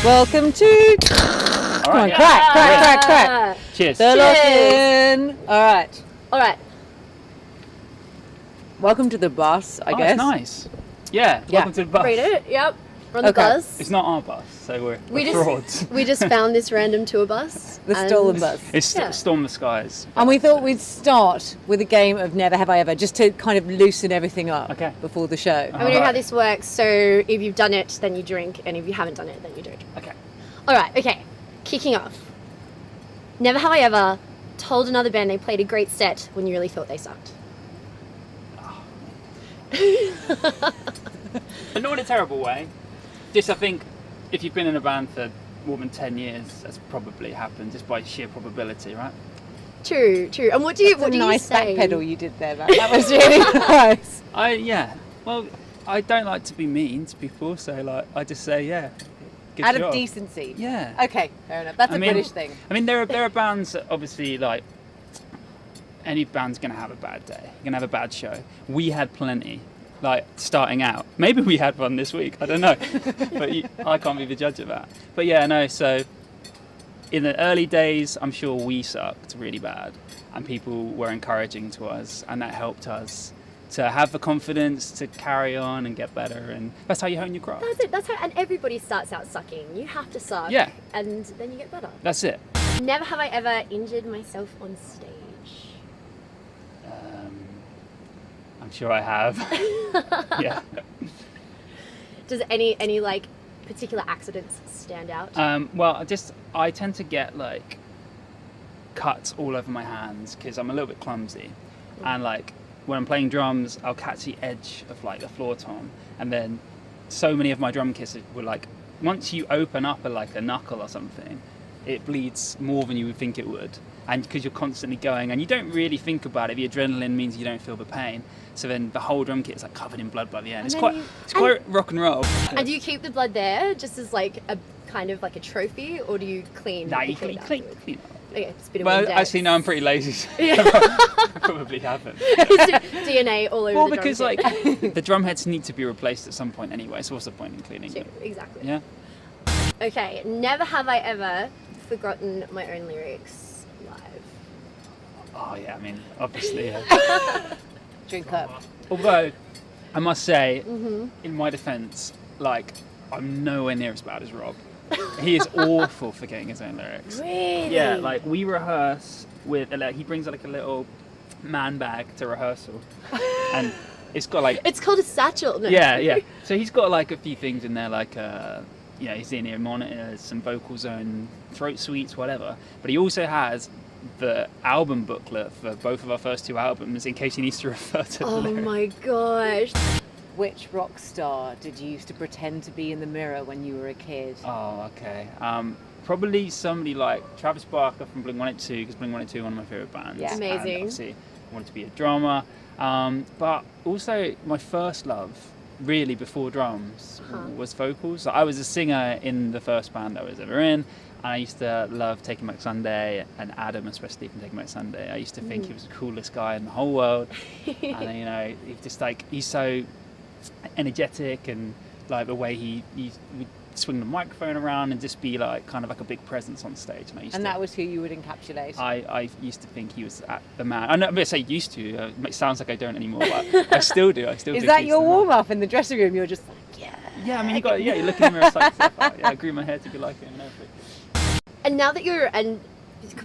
Welcome to... Come on, crack. Cheers. The lock-in. All right. Welcome to the bus, I guess. It's nice. Yeah, welcome to the bus. Read it, yep. We're on the bus. It's not our bus, so we're frauds. We just found this random tour bus. The stolen bus. It's Storm the Skies. And we thought we'd start with a game of Never Have I Ever, just to kind of loosen everything up before the show. I'm going to know how this works, so if you've done it, then you drink, and if you haven't done it, then you don't. Okay. All right, okay. Kicking off. Never have I ever told another band they played a great set when you really thought they sucked. But not in a terrible way. Just, I think, if you've been in a band for more than 10 years, that's probably happened, just by sheer probability, right? True. And what do you say? Nice backpedal you did there, Matt. That was really nice. Well, I don't like to be mean to people, so I just say, good Out job. of decency. Yeah. Okay, fair enough. That's a British thing. I mean, there are bands that obviously, any band's going to have a bad day. You're going to have a bad show. We had plenty. Starting out. Maybe we had one this week, I don't know. But I can't be the judge of that. But so in the early days, I'm sure we sucked really bad. And people were encouraging to us, and that helped us to have the confidence to carry on and get better. And that's how you hone your craft. That's how, and everybody starts out sucking. You have to suck. Yeah. And then you get better. That's it. Never have I ever injured myself on stage. I'm sure I have. Yeah. Does any particular accidents stand out? I tend to get cuts all over my hands because I'm a little bit clumsy, and when I'm playing drums, I'll catch the edge of the floor tom, and then so many of my drum kits were once you open up a knuckle or something, it bleeds more than you would think it would. And because you're constantly going, and you don't really think about it, the adrenaline means you don't feel the pain. So then the whole drum kit is covered in blood by the end. It's quite rock and roll. And do you keep the blood there just as a kind of a trophy, or do you clean? Nah, you clean up. Okay, it's a bit of well, index. actually, no, I'm pretty lazy. So I probably haven't. DNA all over the drum because kit. the drum heads need to be replaced at some point anyway. So what's the point in cleaning them? Exactly. Yeah. Okay, never have I ever forgotten my own lyrics live. Oh yeah, I mean, obviously. Drink up. Although, I must say, in my defence, I'm nowhere near as bad as Rob. He is awful for getting his own lyrics. Really? Yeah, we rehearse with, he brings a little man bag to rehearsal, and it's got It's called a satchel. No. Yeah. So he's got a few things in there, his in-ear monitors, some vocal zone, throat sweets, whatever. But he also has the album booklet for both of our first two albums in case he needs to refer to the lyrics. Oh my gosh. Which rock star did you used to pretend to be in the mirror when you were a kid? Oh, okay. Probably somebody like Travis Barker from Blink-182, because Blink-182 is one of my favourite bands. Yeah. Amazing. And obviously, I wanted to be a drummer. But also, my first love, really before drums, was vocals. I was a singer in the first band I was ever in. And I used to love Taking Back Sunday, and Adam, especially from Taking Back Sunday. I used to think he was the coolest guy in the whole world. And, he just he's so energetic, and the way he would swing the microphone around and just be kind of a big presence on stage. And that was who you would encapsulate? I used to think he was the man. I'm going to say used to. It sounds like I don't anymore, but I still do. Is that your warm-up in the dressing room? You're just yeah. Yeah, I mean, you look in the mirror, stuff out. Yeah, I grew my hair to be like it and everything. And now that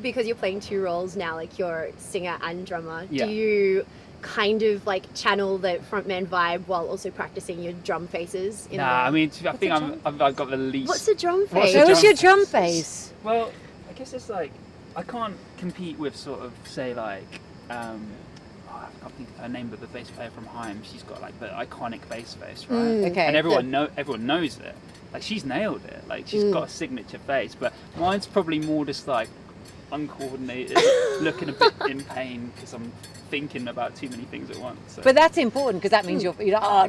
because you're playing two roles now, you're singer and drummer, do you kind of channel the frontman vibe while also practicing your drum faces? I think I've got the least. What's a drum face? What's your drum face? Well, I guess it's I can't compete with sort of say I can't think of her name, but the bass player from Haim, she's got the iconic bass face, right? Okay. And everyone knows it. She's nailed it. She's got a signature face, but mine's probably more just uncoordinated, looking a bit in pain because I'm thinking about too many things at once. So. But that's important because that means you're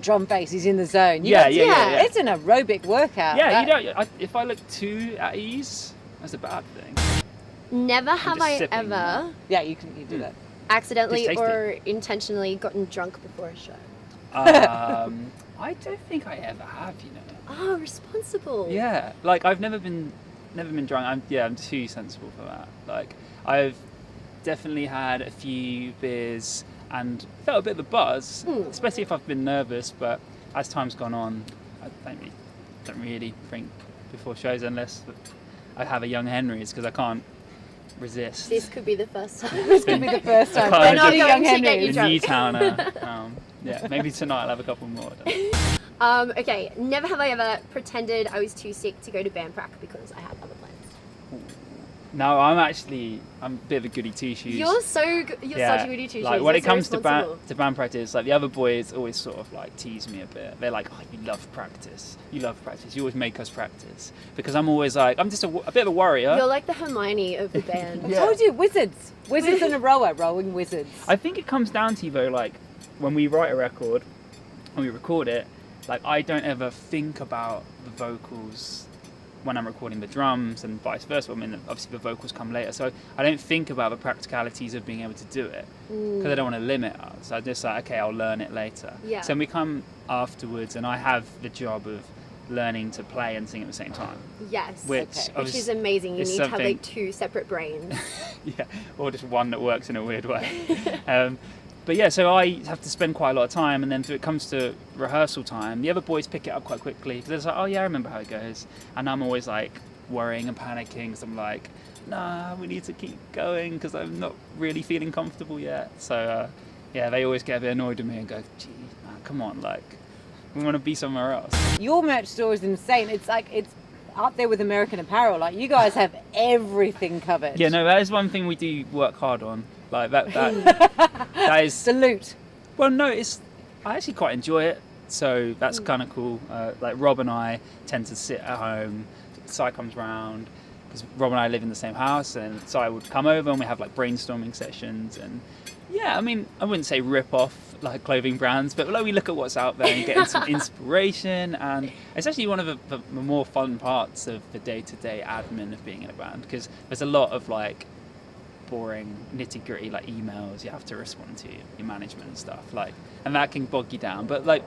drum bass, he's in the zone. Yeah. It's an aerobic workout. Yeah, if I look too at ease, that's a bad thing. Never have I ever. Yeah, you do that. Accidentally or intentionally gotten drunk before a show. I don't think I ever have, you know. Oh, responsible. Yeah, like I've never been drunk. I'm too sensible for that. Like I've definitely had a few beers and felt a bit of a buzz, especially if I've been nervous. But as time's gone on, I don't really drink before shows unless I have a young Henry's, because I can't resist. This could be the first time. This could be the first time. We're not Young going to Henry. get you The drunk. Newtowner. Yeah, maybe tonight I'll have a couple more. Okay, never have I ever pretended I was too sick to go to band prac because I had other plans. No, I'm a bit of a goody two shoes. You're such a goody two shoes. Like when You're it comes so to band practice, like the other boys always sort of like tease me a bit. They're like, "Oh, you love practice. You love practice. You always make us practice." Because I'm always like, I'm just a bit of a worrier. You're like the Hermione of the band. I told you, wizards in a rower, rowing wizards. I think it comes down to, though, like when we write a record, when we record it, like I don't ever think about the vocals when I'm recording the drums and vice versa. I mean, obviously the vocals come later, so I don't think about the practicalities of being able to do it because I don't want to limit us. I just like, okay, I'll learn it later. Yeah. So we come afterwards, and I have the job of learning to play and sing at the same time. Yes. Which is amazing. You is need to have something- like two separate brains. Yeah, or just one that works in a weird way. But yeah, so I have to spend quite a lot of time, and then when it comes to rehearsal time, the other boys pick it up quite quickly because they're like, "Oh yeah, I remember how it goes," and I'm always like worrying and panicking because I'm like, "Nah, we need to keep going because I'm not really feeling comfortable yet." So yeah, they always get a bit annoyed with me and go, "Gee, man, come on, like we want to be somewhere else." Your merch store is insane. It's like it's up there with American Apparel. Like you guys have everything covered. Yeah, no, that is one thing we do work hard on. Like that is Salute. Well, no, I actually quite enjoy it, so that's kind of cool. Like Rob and I tend to sit at home. Si comes round because Rob and I live in the same house, and Si would come over and we have like brainstorming sessions. And yeah, I mean, I wouldn't say rip off like clothing brands, but like we look at what's out there and get some inspiration. And it's actually one of the more fun parts of the day-to-day admin of being in a band, because there's a lot of like boring nitty-gritty like emails you have to respond to your management and stuff, like, and that can bog you down. But like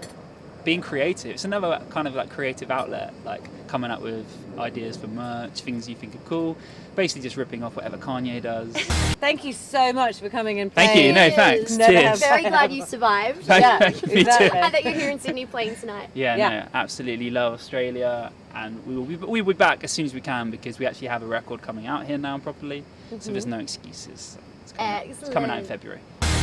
being creative, it's another kind of like creative outlet, like coming up with ideas for merch, things you think are cool, basically just ripping off whatever Kanye does. Thank you so much for coming and playing. Thank you. No, thanks. Never Cheers. have- Very glad you survived. Yeah, Me too. exactly. And that you're here in Sydney playing tonight. Yeah, Yeah. no, absolutely love Australia, and we'll be back as soon as we can because we actually have a record coming out here now properly, so there's no excuses. It's coming out in February.